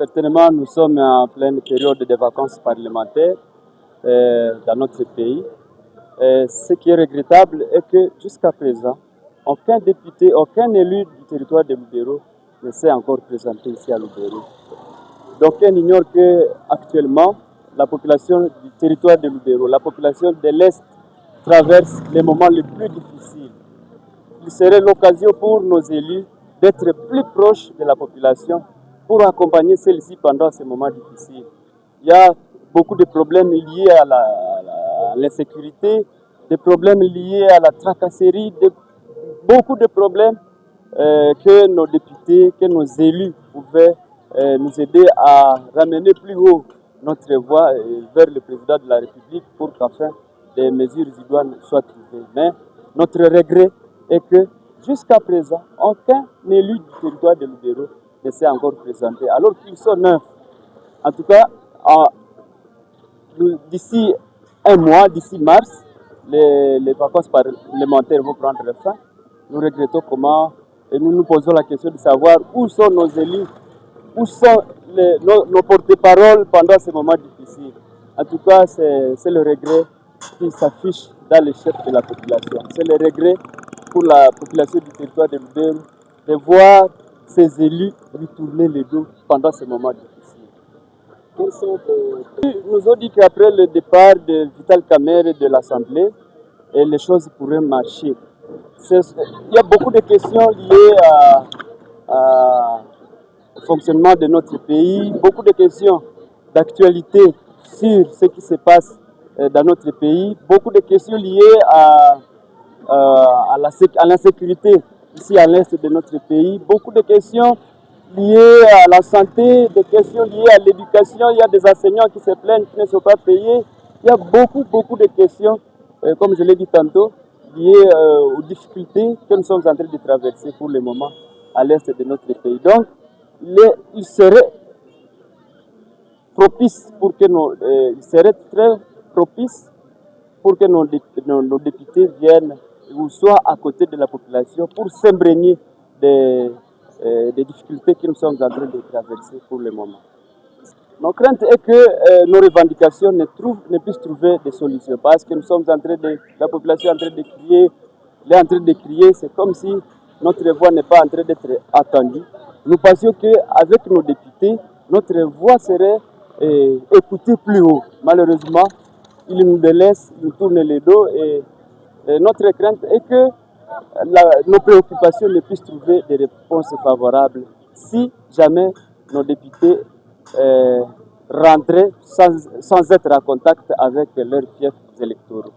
Certainement, nous sommes en pleine période de vacances parlementaires dans notre pays. Ce qui est regrettable est que jusqu'à présent, aucun député, aucun élu du territoire de Lubero ne s'est encore présenté ici à Lubero. Donc on ignore qu'actuellement, la population du territoire de Lubero, la population de l'Est traverse les moments les plus difficiles. Il serait l'occasion pour nos élus d'être plus proches de la population pour accompagner celle-ci pendant ces moments difficiles. Il y a beaucoup de problèmes liés à l'insécurité, des problèmes liés à la tracasserie, beaucoup de problèmes que nos députés, que nos élus pouvaient nous aider à ramener plus haut notre voix vers le président de la République pour qu'afin des mesures idoines soient trouvées. Mais notre regret est que jusqu'à présent, aucun élu du territoire de Lubero ne s'est encore présenté, alors qu'ils sont 9. En tout cas, d'ici un mois, d'ici mars, les vacances parlementaires vont prendre fin. Nous regrettons comment, et nous nous posons la question de savoir où sont nos élus, où sont nos porte-paroles pendant ces moments difficiles. En tout cas, c'est le regret qui s'affiche dans les chefs de la population. C'est le regret pour la population du territoire de Lubero de voir ces élus lui tourner le dos pendant ces moments difficiles. Ils nous ont dit qu'après le départ de Vital Kamerhe de l'Assemblée, les choses pourraient marcher. Il y a beaucoup de questions liées au fonctionnement de notre pays, beaucoup de questions d'actualité sur ce qui se passe dans notre pays, beaucoup de questions liées à l'insécurité ici à l'est de notre pays, beaucoup de questions liées à la santé, des questions liées à l'éducation. Il y a des enseignants qui se plaignent, qui ne sont pas payés. Il y a beaucoup de questions, comme je l'ai dit tantôt, liées aux difficultés que nous sommes en train de traverser pour le moment à l'est de notre pays. Donc, il serait propice pour que il serait très propice pour que nos députés viennent ou soient à côté de la population pour s'imprégner des difficultés que nous sommes en train de traverser pour le moment. Notre crainte est que nos revendications ne puissent trouver des solutions parce que nous sommes en train la population est en train de crier, elle est en train de crier, c'est comme si notre voix n'est pas en train d'être attendue. Nous pensions qu'avec nos députés, notre voix serait écoutée plus haut. Malheureusement, ils nous délaissent, ils nous tournent le dos et notre crainte est que nos préoccupations ne puissent trouver des réponses favorables si jamais nos députés rentraient sans être en contact avec leurs fiefs électoraux.